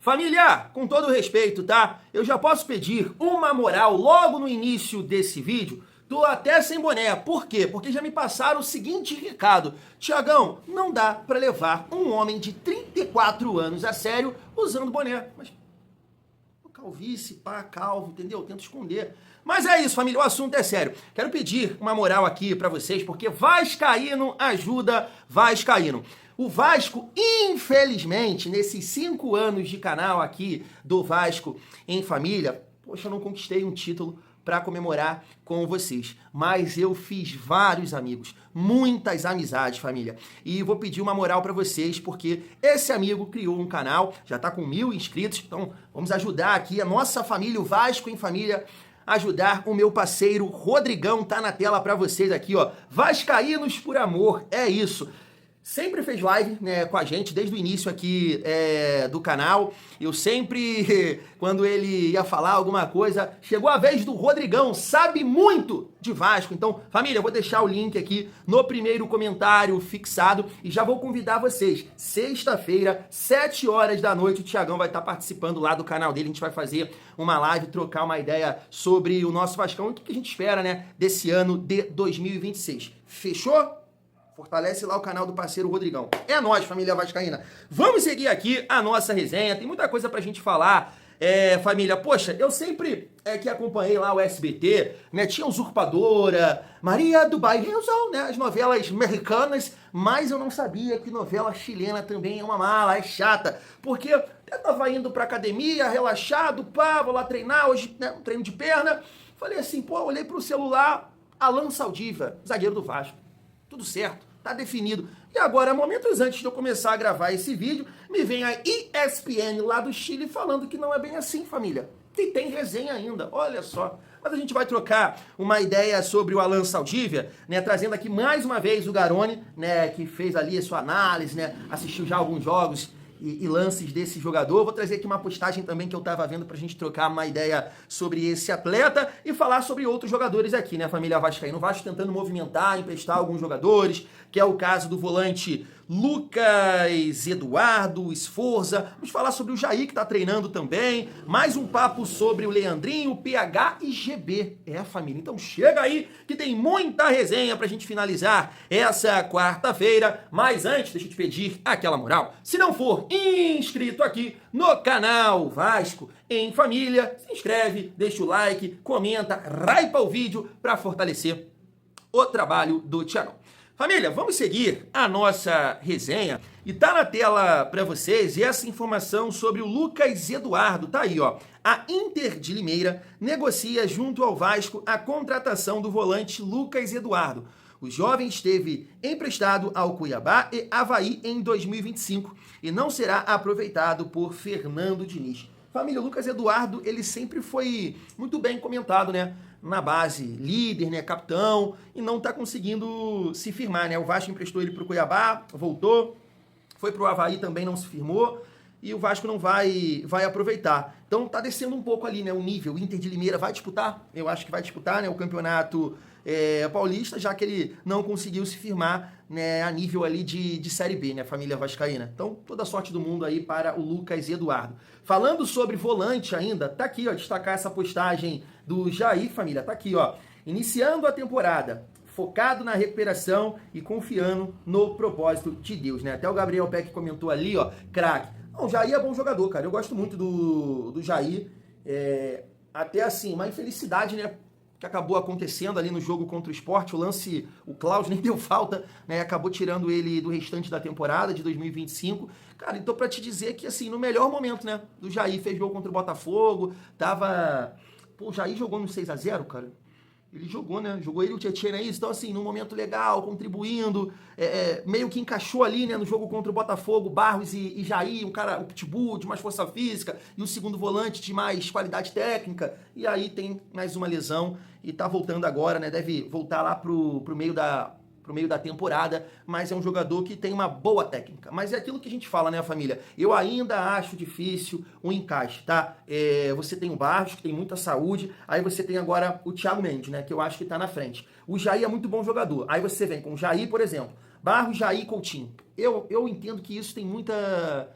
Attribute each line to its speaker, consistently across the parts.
Speaker 1: Família, com todo respeito, tá? Eu já posso pedir uma moral logo no início desse vídeo? Tô até sem boné. Por quê? Porque já me passaram o seguinte recado. Tiagão, não dá pra levar um homem de 34 anos a sério usando boné. Mas calvície, pá, calvo, entendeu? Tento esconder. Mas é isso, família, o assunto é sério. Quero pedir uma moral aqui pra vocês, porque Vascaíno ajuda Vascaíno. O Vasco, infelizmente, nesses 5 anos de canal aqui do Vasco em Família, poxa, eu não conquistei um título para comemorar com vocês. Mas eu fiz vários amigos, muitas amizades, família. E vou pedir uma moral para vocês, porque esse amigo criou um canal, já tá com 1.000 inscritos, então vamos ajudar aqui a nossa família, o Vasco em Família, ajudar o meu parceiro Rodrigão, tá na tela para vocês aqui, ó. Vascaínos por amor, é isso. Sempre fez live, né, com a gente, desde o início aqui do canal. Eu sempre, quando ele ia falar alguma coisa, chegou a vez do Rodrigão, sabe muito de Vasco. Então, família, eu vou deixar o link aqui no primeiro comentário fixado e já vou convidar vocês. Sexta-feira, 7 horas da noite, o Thiagão vai estar participando lá do canal dele. A gente vai fazer uma live, trocar uma ideia sobre o nosso Vascão e o que a gente espera, né, desse ano de 2026. Fechou? Fortalece lá o canal do parceiro Rodrigão. É nóis, família vascaína. Vamos seguir aqui a nossa resenha. Tem muita coisa pra gente falar. Família, poxa, eu sempre que acompanhei lá o SBT, né, tinha Usurpadora, Maria do Bairro, né, as novelas americanas, mas eu não sabia que novela chilena também é uma mala, é chata, porque eu tava indo pra academia, relaxado, pá, vou lá treinar, hoje, né, um treino de perna, falei assim, pô, olhei pro celular, Alan Saldiva, zagueiro do Vasco, tudo certo. Tá definido. E agora, momentos antes de eu começar a gravar esse vídeo, me vem a ESPN lá do Chile falando que não é bem assim, família. E tem resenha ainda, olha só. Mas a gente vai trocar uma ideia sobre o Alan Saldívia, né, trazendo aqui mais uma vez o Garone, né, que fez ali a sua análise, né, assistiu já alguns jogos e lances desse jogador. Vou trazer aqui uma postagem também que eu tava vendo pra gente trocar uma ideia sobre esse atleta e falar sobre outros jogadores aqui, né, família vascaína. O Vasco tentando movimentar, emprestar alguns jogadores, que é o caso do volante Lucas Eduardo Sforza. Vamos falar sobre o Jair, que tá treinando também. Mais um papo sobre o Leandrinho, PH e GB. Família. Então chega aí que tem muita resenha pra gente finalizar essa quarta-feira. Mas antes, deixa eu te pedir aquela moral. Se não for inscrito aqui no canal Vasco em Família, se inscreve, deixa o like, comenta, raipa o vídeo pra fortalecer o trabalho do Thiagão. Família, vamos seguir a nossa resenha e tá na tela para vocês essa informação sobre o Lucas Eduardo. Tá aí, ó. A Inter de Limeira negocia junto ao Vasco a contratação do volante Lucas Eduardo. O jovem esteve emprestado ao Cuiabá e Avaí em 2025 e não será aproveitado por Fernando Diniz. Família, o Lucas Eduardo, ele sempre foi muito bem comentado, né? Na base, líder, né, capitão, e não tá conseguindo se firmar, né? O Vasco emprestou ele pro Cuiabá, voltou, foi pro Avaí também, não se firmou, e o Vasco não vai aproveitar. Então tá descendo um pouco ali, né, o nível. O Inter de Limeira vai disputar, eu acho que vai disputar, né, o campeonato paulista, já que ele não conseguiu se firmar, né, a nível ali de Série B, né, família vascaína. Então, toda a sorte do mundo aí para o Lucas Eduardo. Falando sobre volante ainda, tá aqui, ó, destacar essa postagem do Jair, família, tá aqui, ó. Iniciando a temporada, focado na recuperação e confiando no propósito de Deus, né? Até o Gabriel Peck comentou ali, ó, craque. Não, o Jair é bom jogador, cara. Eu gosto muito do Jair. Até assim, uma infelicidade, né? Que acabou acontecendo ali no jogo contra o Sport, o lance, o Klaus nem deu falta, né, acabou tirando ele do restante da temporada de 2025, cara, então pra te dizer que, assim, no melhor momento, né, do Jair, fez gol contra o Botafogo, o Jair jogou no 6-0, cara, ele jogou, né, jogou ele e o Tietchan, né, isso, então, assim, num momento legal, contribuindo, meio que encaixou ali, né, no jogo contra o Botafogo, Barros e Jair, o pitbull de mais força física, e o segundo volante de mais qualidade técnica, e aí tem mais uma lesão, e tá voltando agora, né, deve voltar lá pro meio da temporada, mas é um jogador que tem uma boa técnica. Mas é aquilo que a gente fala, né, família? Eu ainda acho difícil o encaixe, tá? Você tem o Barros, que tem muita saúde, aí você tem agora o Thiago Mendes, né, que eu acho que tá na frente. O Jair é muito bom jogador. Aí você vem com o Jair, por exemplo, Barros, Jair, Coutinho. Eu entendo que isso tem muita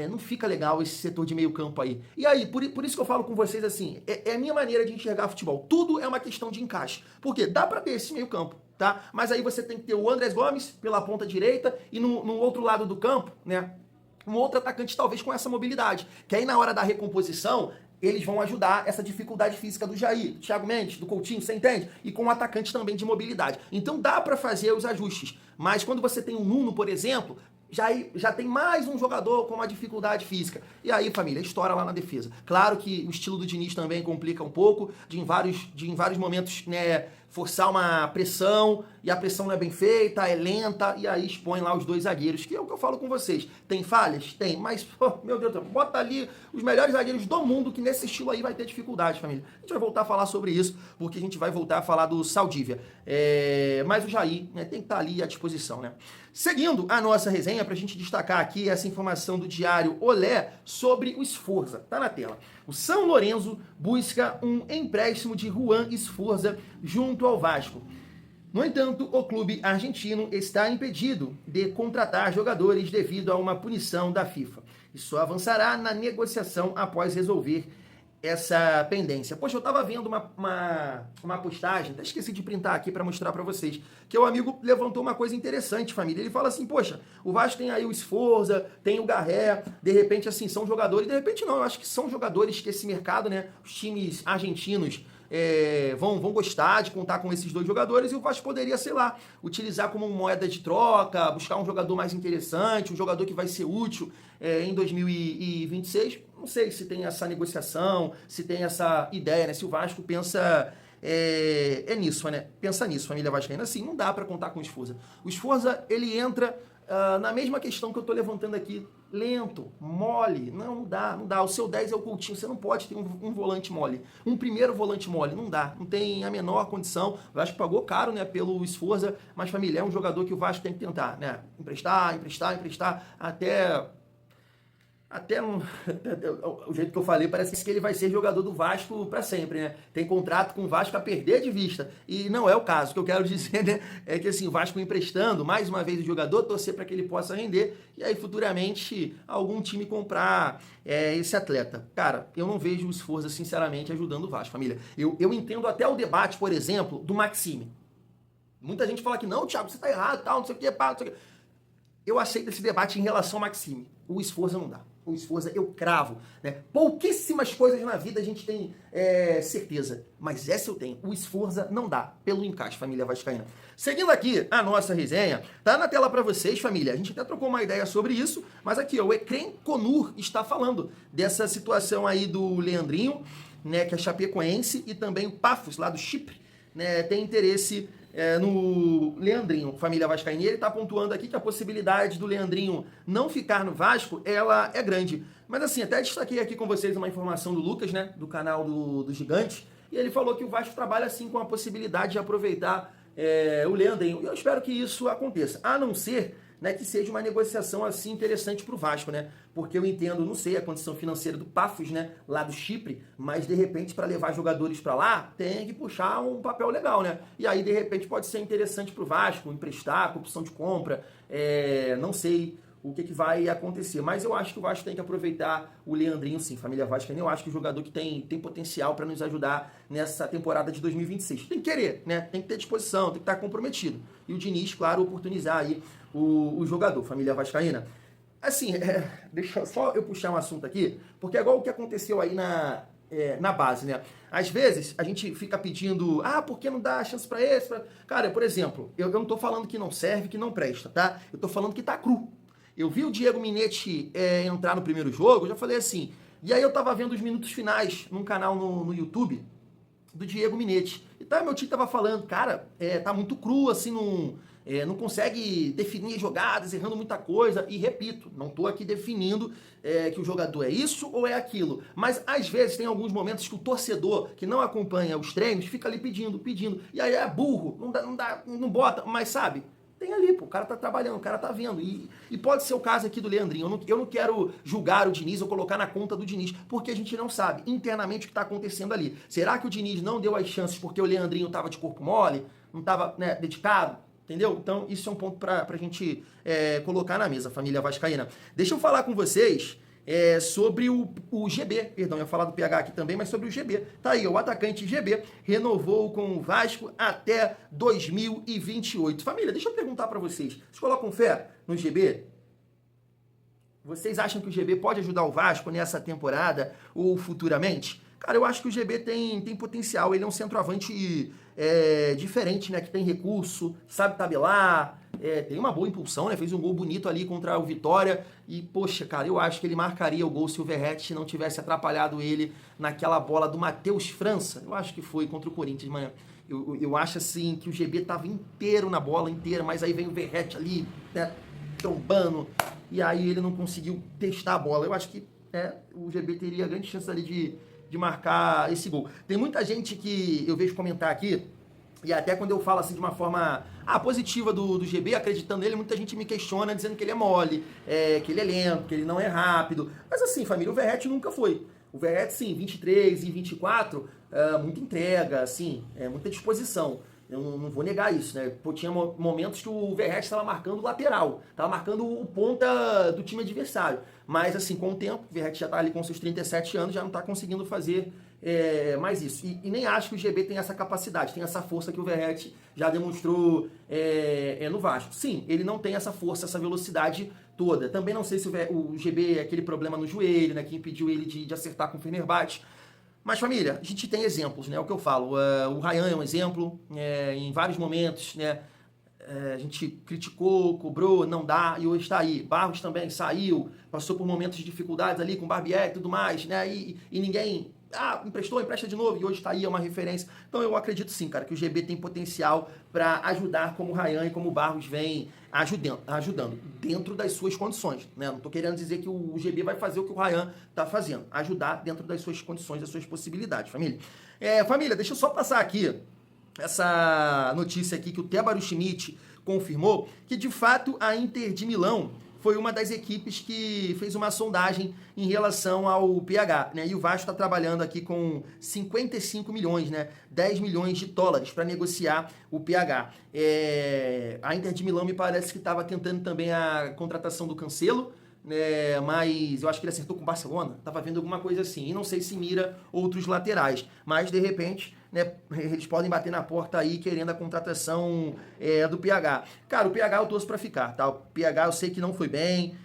Speaker 1: Não fica legal esse setor de meio campo aí. E aí, por isso que eu falo com vocês assim, é a minha maneira de enxergar futebol. Tudo é uma questão de encaixe. Porque dá pra ter esse meio campo, tá? Mas aí você tem que ter o Andrés Gomes pela ponta direita e no outro lado do campo, né? Um outro atacante talvez com essa mobilidade. Que aí na hora da recomposição, eles vão ajudar essa dificuldade física do Jair, do Thiago Mendes, do Coutinho, você entende? E com um atacante também de mobilidade. Então dá pra fazer os ajustes. Mas quando você tem um Nuno, por exemplo, já tem mais um jogador com uma dificuldade física. E aí, família, estoura lá na defesa. Claro que o estilo do Diniz também complica um pouco, de em vários momentos, né, forçar uma pressão, e a pressão não é bem feita, é lenta, e aí expõe lá os dois zagueiros, que é o que eu falo com vocês. Tem falhas? Tem, mas, meu Deus do céu, bota ali os melhores zagueiros do mundo, que nesse estilo aí vai ter dificuldade, família. A gente vai voltar a falar sobre isso, porque a gente vai voltar a falar do Saldívia. Mas o Jair, né, tem que estar ali à disposição, né? Seguindo a nossa resenha, para a gente destacar aqui essa informação do diário Olé sobre o Sforza. Tá na tela. O São Lourenço busca um empréstimo de Juan Sforza junto ao Vasco. No entanto, o clube argentino está impedido de contratar jogadores devido a uma punição da FIFA. E só avançará na negociação após resolver essa pendência. Poxa, eu tava vendo uma postagem, até esqueci de printar aqui para mostrar para vocês, que o amigo levantou uma coisa interessante, família. Ele fala assim, poxa, o Vasco tem aí o Sforza, tem o Garré, de repente, assim, são jogadores, de repente não, eu acho que são jogadores que esse mercado, né, os times argentinos vão gostar de contar com esses dois jogadores, e o Vasco poderia, sei lá, utilizar como moeda de troca, buscar um jogador mais interessante, um jogador que vai ser útil em 2026. Não sei se tem essa negociação, se tem essa ideia, né? Se o Vasco pensa nisso, né? Pensa nisso, família vascaína. Assim, não dá para contar com o Sforza. O Sforza, ele entra na mesma questão que eu tô levantando aqui. Lento, mole, não dá. O seu 10 é o Coutinho, você não pode ter um volante mole. Um primeiro volante mole, não dá. Não tem a menor condição. O Vasco pagou caro, né, pelo Sforza, mas, família, é um jogador que o Vasco tem que tentar, né? Emprestar, o jeito que eu falei, parece que ele vai ser jogador do Vasco para sempre, né? Tem contrato com o Vasco a perder de vista. E não é o caso. O que eu quero dizer, né, é que assim, o Vasco emprestando mais uma vez o jogador, torcer para que ele possa render e aí futuramente algum time comprar esse atleta. Cara, eu não vejo o Sforza, sinceramente, ajudando o Vasco, família. Eu entendo até o debate, por exemplo, do Maxime. Muita gente fala que não, Thiago, você tá errado, tal, não sei o que, pá, não sei o que. Eu aceito esse debate em relação ao Maxime. O Sforza não dá. O Sforza eu cravo, né? Pouquíssimas coisas na vida a gente tem certeza, mas essa eu tenho. O Sforza não dá, pelo encaixe, família vascaína. Seguindo aqui a nossa resenha, tá na tela para vocês, família. A gente até trocou uma ideia sobre isso, mas aqui, ó, o Ekrem Konur está falando dessa situação aí do Leandrinho, né, que é chapecoense, e também o Paphos, lá do Chipre, né, tem interesse no Leandrinho, família vascaína. Ele está pontuando aqui que a possibilidade do Leandrinho não ficar no Vasco, ela é grande. Mas assim, até destaquei aqui com vocês uma informação do Lucas, né, do canal do Gigante, e ele falou que o Vasco trabalha assim com a possibilidade de aproveitar o Leandrinho. E eu espero que isso aconteça, a não ser, né, que seja uma negociação assim interessante para o Vasco, né? Porque eu entendo, não sei a condição financeira do Paphos, né, lá do Chipre, mas de repente para levar jogadores para lá tem que puxar um papel legal, né? E aí de repente pode ser interessante para o Vasco emprestar, com opção de compra, não sei o que vai acontecer, mas eu acho que o Vasco tem que aproveitar o Leandrinho, sim, família vascaína. Eu acho que o jogador que tem potencial para nos ajudar nessa temporada de 2026. Tem que querer, né? Tem que ter disposição, tem que estar comprometido. E o Diniz, claro, oportunizar aí o jogador, família vascaína. Assim, deixa só eu puxar um assunto aqui, porque é igual o que aconteceu aí na base, né? Às vezes a gente fica pedindo, por que não dá chance para esse? Cara, por exemplo, eu não tô falando que não serve, que não presta, tá? Eu tô falando que tá cru. Eu vi o Diego Minetti entrar no primeiro jogo, eu já falei assim, e aí eu tava vendo os minutos finais num canal no YouTube do Diego Minetti. E tá, meu tio tava falando, cara, tá muito cru, assim, não consegue definir jogadas, errando muita coisa. E repito, não tô aqui definindo que o jogador é isso ou é aquilo. Mas às vezes tem alguns momentos que o torcedor que não acompanha os treinos fica ali pedindo. E aí é burro, não bota, mas sabe? Tem ali, pô, o cara tá trabalhando, o cara tá vendo. E pode ser o caso aqui do Leandrinho. Eu não quero julgar o Diniz ou colocar na conta do Diniz, porque a gente não sabe internamente o que tá acontecendo ali. Será que o Diniz não deu as chances porque o Leandrinho tava de corpo mole? Não tava, né, dedicado? entendeu? Então, isso é um ponto pra gente colocar na mesa, família vascaína. Deixa eu falar com vocês sobre o GB, perdão, eu ia falar do PH aqui também, mas sobre o GB. Tá aí, o atacante GB renovou com o Vasco até 2028. Família, deixa eu perguntar pra vocês. Vocês colocam fé no GB? Vocês acham que o GB pode ajudar o Vasco nessa temporada ou futuramente? Cara, eu acho que o GB tem potencial. Ele é um centroavante diferente, né? Que tem recurso, sabe tabelar, tem uma boa impulsão, né? Fez um gol bonito ali contra o Vitória. E, poxa, cara, eu acho que ele marcaria o gol se o Verratti não tivesse atrapalhado ele naquela bola do Matheus França. Eu acho que foi contra o Corinthians, mano. Eu acho, assim, que o GB tava inteiro na bola, inteira, mas aí vem o Verratti ali, né? Trombando. E aí ele não conseguiu testar a bola. Eu acho que o GB teria grande chance ali de marcar esse gol. Tem muita gente que eu vejo comentar aqui, e até quando eu falo assim de uma forma positiva do GB, acreditando nele, muita gente me questiona dizendo que ele é mole, que ele é lento, que ele não é rápido. Mas assim, família, o Verratti nunca foi. O Verratti, sim, 23 e 24, muita entrega, assim, muita disposição. Eu não vou negar isso, né? Pô, tinha momentos que o Verratti estava marcando o lateral, estava marcando o ponta do time adversário. Mas, assim, com o tempo, o Verratti já está ali com seus 37 anos, já não está conseguindo fazer mais isso. E nem acho que o GB tem essa capacidade, tem essa força que o Verratti já demonstrou no Vasco. Sim, ele não tem essa força, essa velocidade toda. Também não sei se o GB é aquele problema no joelho, né? Que impediu ele de acertar com o Fenerbahçe. Mas, família, a gente tem exemplos, né? É o que eu falo. O Ryan é um exemplo, em vários momentos, né? A gente criticou, cobrou, não dá, e hoje está aí. Barros também saiu, passou por momentos de dificuldades ali com o Barbieri e tudo mais, né? E ninguém emprestou, empresta de novo, e hoje está aí, é uma referência. Então eu acredito sim, cara, que o GB tem potencial para ajudar como o Ryan e como o Barros vem ajudando dentro das suas condições, né? Não estou querendo dizer que o GB vai fazer o que o Ryan está fazendo, ajudar dentro das suas condições, das suas possibilidades, família. Família, deixa eu só passar aqui essa notícia aqui que o Tébaro Schmidt confirmou que, de fato, a Inter de Milão foi uma das equipes que fez uma sondagem em relação ao PH, né? E o Vasco está trabalhando aqui com 55 milhões, né? 10 milhões de dólares para negociar o PH. A Inter de Milão me parece que estava tentando também a contratação do Cancelo, mas eu acho que ele acertou com o Barcelona, estava vendo alguma coisa assim, e não sei se mira outros laterais, mas de repente, né, eles podem bater na porta aí querendo a contratação do PH. Cara, o PH eu torço para ficar, tá? O PH eu sei que não foi bem,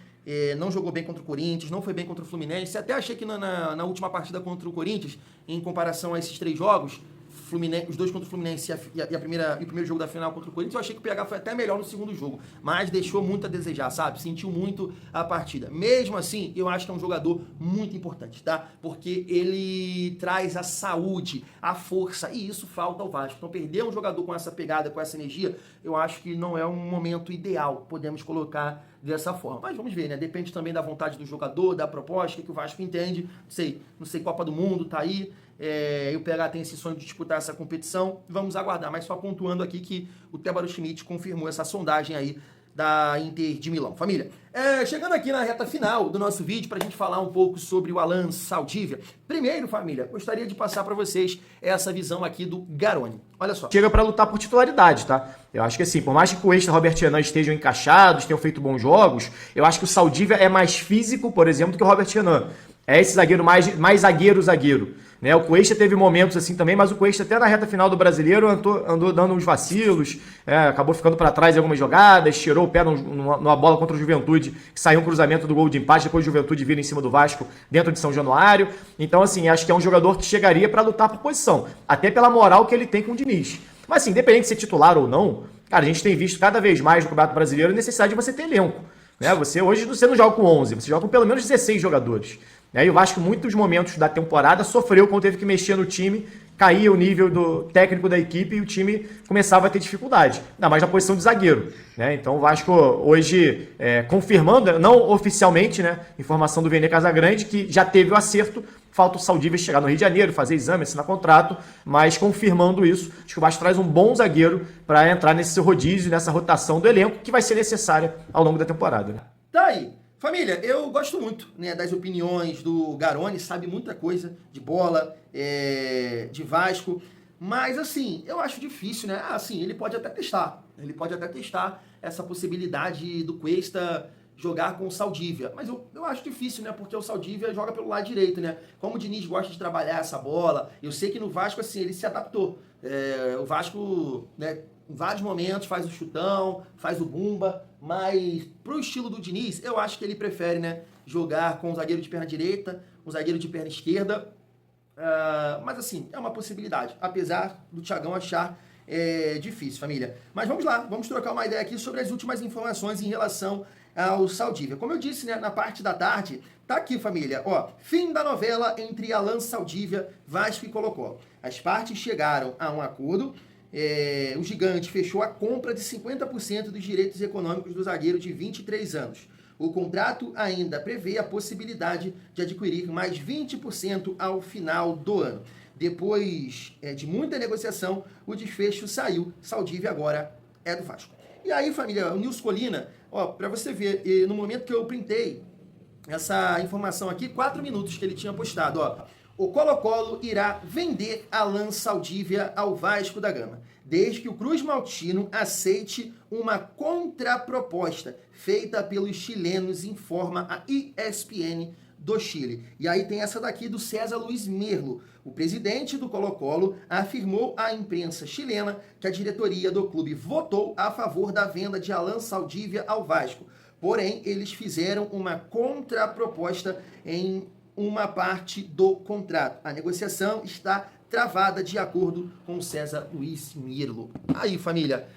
Speaker 1: não jogou bem contra o Corinthians, não foi bem contra o Fluminense, até achei que na última partida contra o Corinthians, em comparação a esses 3 jogos, os dois contra o Fluminense e o primeiro jogo da final contra o Corinthians, eu achei que o PH foi até melhor no segundo jogo, mas deixou muito a desejar, sabe? Sentiu muito a partida. Mesmo assim, eu acho que é um jogador muito importante, tá? Porque ele traz a saúde, a força, e isso falta ao Vasco. Então, perder um jogador com essa pegada, com essa energia, eu acho que não é um momento ideal, podemos colocar dessa forma. Mas vamos ver, né? Depende também da vontade do jogador, da proposta, que o Vasco entende. Não sei, Copa do Mundo tá aí. E o PH tem esse sonho de disputar essa competição. Vamos aguardar. Mas só pontuando aqui que o Tébaro Schmidt confirmou essa sondagem aí da Inter de Milão. Família, chegando aqui na reta final do nosso vídeo para a gente falar um pouco sobre o Alan Saldívia. Primeiro, família, gostaria de passar para vocês essa visão aqui do Garoni. Olha só.
Speaker 2: Chega para lutar por titularidade, tá? Eu acho que assim, por mais que o Cuesta e o Robert Renan estejam encaixados, tenham feito bons jogos, eu acho que o Saldívia é mais físico, por exemplo, do que o Robert Renan. É esse zagueiro mais zagueiro. Né? O Cuesta teve momentos assim também, mas o Cuesta até na reta final do Brasileiro andou dando uns vacilos, acabou ficando para trás em algumas jogadas, tirou o pé numa bola contra o Juventude, que saiu um cruzamento do gol de empate, depois o Juventude vira em cima do Vasco dentro de São Januário. Então assim, acho que é um jogador que chegaria para lutar por posição, até pela moral que ele tem com o Diniz. Mas assim, independente de ser titular ou não, cara, a gente tem visto cada vez mais no Campeonato Brasileiro a necessidade de você ter elenco. Né? Hoje você não joga com 11, você joga com pelo menos 16 jogadores. E o Vasco, em muitos momentos da temporada, sofreu quando teve que mexer no time, caía o nível do técnico da equipe e o time começava a ter dificuldade, ainda mais na posição de zagueiro. Né? Então o Vasco hoje, confirmando, não oficialmente, né, informação do Vene Casagrande, que já teve o acerto, falta o Saldívia chegar no Rio de Janeiro, fazer exame, assinar contrato, mas confirmando isso, acho que o Vasco traz um bom zagueiro para entrar nesse rodízio, nessa rotação do elenco, que vai ser necessária ao longo da temporada. Né?
Speaker 1: Tá aí. Família, eu gosto muito, né, das opiniões do Garoni, sabe muita coisa de bola, de Vasco. Mas, assim, eu acho difícil, né? Assim, ele pode até testar. Ele pode até testar essa possibilidade do Cuesta jogar com o Saldívia. Mas eu acho difícil, né? Porque o Saldívia joga pelo lado direito, né? Como o Diniz gosta de trabalhar essa bola, eu sei que no Vasco, assim, ele se adaptou. O Vasco, né, em vários momentos faz o chutão, faz o bumba, mas pro estilo do Diniz, eu acho que ele prefere, né, jogar com o zagueiro de perna direita, um zagueiro de perna esquerda. Mas assim, é uma possibilidade, apesar do Thiagão achar difícil, família. Mas vamos lá, vamos trocar uma ideia aqui sobre as últimas informações em relação ao Saldívia. Como eu disse, né, na parte da tarde, tá aqui, família, ó, fim da novela entre Alan Saldívia, Vasco e Colo-Colo. As partes chegaram a um acordo, o gigante fechou a compra de 50% dos direitos econômicos do zagueiro de 23 anos. O contrato ainda prevê a possibilidade de adquirir mais 20% ao final do ano. Depois de muita negociação, o desfecho saiu. Saldívia agora é do Vasco. E aí, família, o Nilson Colina, ó, para você ver, no momento que eu printei essa informação aqui, 4 minutos que ele tinha postado, ó. O Colo-Colo irá vender Alan Saldívia ao Vasco da Gama, desde que o Cruz Maltino aceite uma contraproposta feita pelos chilenos, informa a ESPN do Chile. E aí tem essa daqui do César Luiz Merlo. O presidente do Colo-Colo afirmou à imprensa chilena que a diretoria do clube votou a favor da venda de Alan Saldívia ao Vasco. Porém, eles fizeram uma contraproposta em uma parte do contrato. A negociação está travada de acordo com César Luiz Merlo. Aí, família,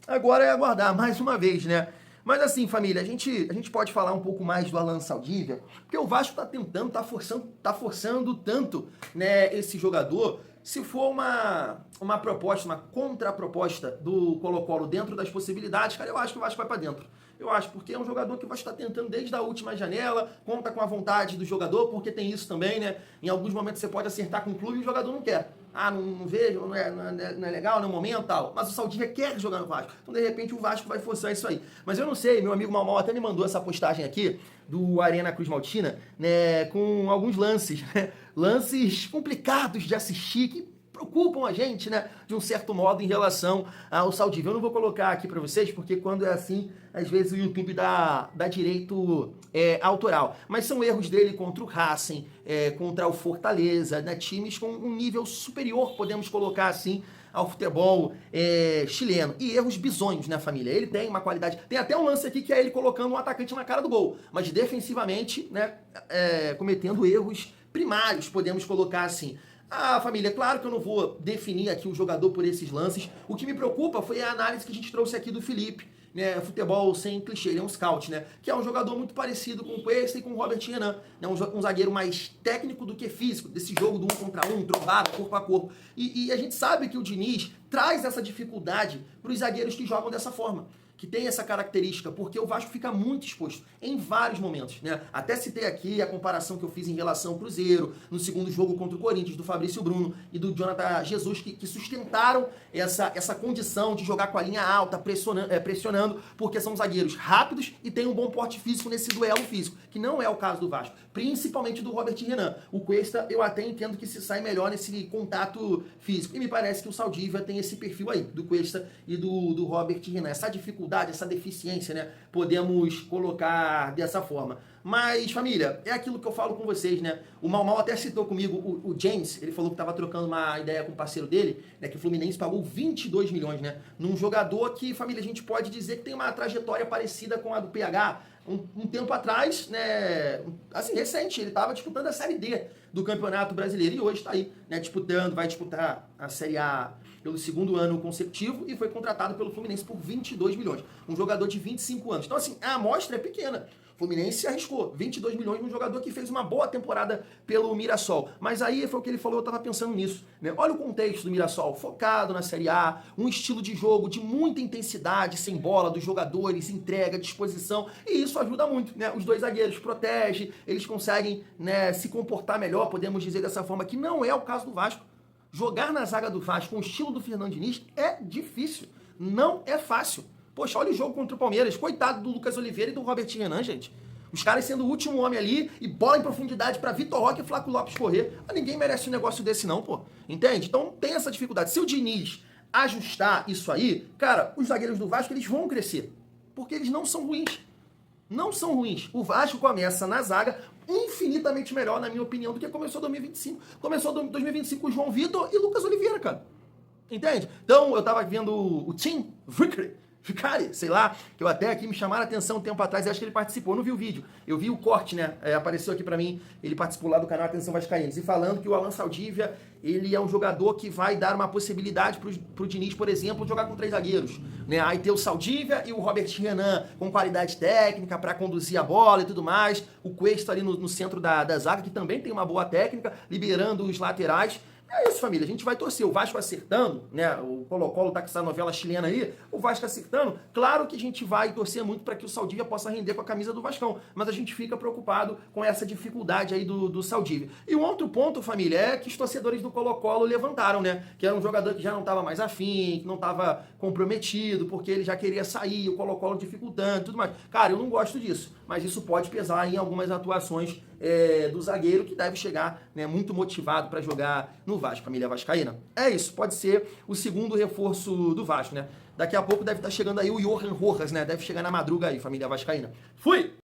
Speaker 1: agora é aguardar mais uma vez, né? Mas assim, família, a gente pode falar um pouco mais do Alan Saldívia, porque o Vasco tá tentando, tá forçando tanto, né, esse jogador. Se for uma proposta, uma contraproposta do Colo-Colo dentro das possibilidades, cara, eu acho que o Vasco vai para dentro. Eu acho, porque é um jogador que o Vasco está tentando desde a última janela, conta com a vontade do jogador, porque tem isso também, né? Em alguns momentos você pode acertar com o clube e o jogador não quer. Não vejo, não é legal no momento, tal. Mas o Saldívia quer jogar no Vasco. Então, de repente, o Vasco vai forçar isso aí. Mas eu não sei, meu amigo Mal até me mandou essa postagem aqui do Arena Cruz Maltina, né? Com alguns lances, né? Lances complicados de assistir, que preocupam a gente, né, de um certo modo em relação ao Saldívia. Eu não vou colocar aqui para vocês, porque quando é assim, às vezes o YouTube dá direito autoral. Mas são erros dele contra o Racing, contra o Fortaleza, né, times com um nível superior, podemos colocar assim, ao futebol chileno. E erros bizonhos, né, família? Ele tem uma qualidade... Tem até um lance aqui que é ele colocando um atacante na cara do gol, mas defensivamente, né, cometendo erros primários, podemos colocar assim. Família, claro que eu não vou definir aqui o jogador por esses lances. O que me preocupa foi a análise que a gente trouxe aqui do Felipe, né? Futebol sem clichê, ele é um scout, né? Que é um jogador muito parecido com o Cuesta e com o Robert Renan, né? Um zagueiro mais técnico do que físico, desse jogo do 1 contra 1, trombada, corpo a corpo. E a gente sabe que o Diniz traz essa dificuldade para os zagueiros que jogam dessa forma, que tem essa característica, porque o Vasco fica muito exposto em vários momentos, né? Até citei aqui a comparação que eu fiz em relação ao Cruzeiro, no segundo jogo contra o Corinthians, do Fabrício Bruno e do Jonathan Jesus, que sustentaram essa condição de jogar com a linha alta, pressionando, porque são zagueiros rápidos e têm um bom porte físico nesse duelo físico, que não é o caso do Vasco, principalmente do Robert Renan. O Cuesta, eu até entendo que se sai melhor nesse contato físico, e me parece que o Saldívia tem esse perfil aí, do Cuesta e do Robert Renan, essa dificuldade, essa deficiência, né? Podemos colocar dessa forma. Mas, família, é aquilo que eu falo com vocês, né? O Mal até citou comigo, o James, ele falou que estava trocando uma ideia com o parceiro dele, né? Que o Fluminense pagou 22 milhões, né? Num jogador que, família, a gente pode dizer que tem uma trajetória parecida com a do PH. Um tempo atrás, né? Assim, recente, ele estava disputando a Série D do Campeonato Brasileiro e hoje está aí, né? Vai disputar a Série A pelo segundo ano consecutivo e foi contratado pelo Fluminense por 22 milhões. Um jogador de 25 anos. Então, assim, a amostra é pequena. O Fluminense se arriscou 22 milhões num jogador que fez uma boa temporada pelo Mirassol. Mas aí foi o que ele falou, eu estava pensando nisso, né? Olha o contexto do Mirassol, focado na Série A, um estilo de jogo de muita intensidade, sem bola, dos jogadores, entrega, disposição, e isso ajuda muito, né? Os dois zagueiros protegem, eles conseguem, né, se comportar melhor, podemos dizer dessa forma, que não é o caso do Vasco. Jogar na zaga do Vasco com o estilo do Fernando Diniz é difícil, não é fácil. Poxa, olha o jogo contra o Palmeiras, coitado do Lucas Oliveira e do Robert Renan, gente. Os caras sendo o último homem ali e bola em profundidade pra Vitor Roque e Flaco Lopes correr. Mas ninguém merece um negócio desse não, pô. Entende? Então tem essa dificuldade. Se o Diniz ajustar isso aí, cara, os zagueiros do Vasco, eles vão crescer. Porque eles não são ruins. Não são ruins. O Vasco começa na zaga infinitamente melhor, na minha opinião, do que começou 2025. Começou 2025 com o João Vitor e Lucas Oliveira, cara. Entende? Então, eu tava vendo o Tim Vicari, sei lá, que eu até aqui me chamaram a atenção um tempo atrás, eu acho que ele participou, eu não vi o vídeo, eu vi o corte, né, apareceu aqui pra mim, ele participou lá do canal Atenção Vascaínos, e falando que o Alan Saldívia, ele é um jogador que vai dar uma possibilidade pro Diniz, por exemplo, jogar com 3 zagueiros, né, aí ter o Saldívia e o Robert Renan com qualidade técnica pra conduzir a bola e tudo mais, o Cuesta ali no centro da zaga, que também tem uma boa técnica, liberando os laterais. É isso, família. A gente vai torcer. O Vasco acertando, né? O Colo-Colo tá com essa novela chilena aí. O Vasco acertando. Claro que a gente vai torcer muito para que o Saldívia possa render com a camisa do Vascão. Mas a gente fica preocupado com essa dificuldade aí do Saldívia. E um outro ponto, família, é que os torcedores do Colo-Colo levantaram, né? Que era um jogador que já não estava mais afim, que não estava comprometido, porque ele já queria sair, o Colo-Colo dificultando e tudo mais. Cara, eu não gosto disso. Mas isso pode pesar em algumas atuações do zagueiro, que deve chegar, né, muito motivado para jogar no Vasco, família vascaína. É isso, pode ser o segundo reforço do Vasco, né? Daqui a pouco deve estar chegando aí o Johan Rojas, né? Deve chegar na madruga aí, família vascaína. Fui!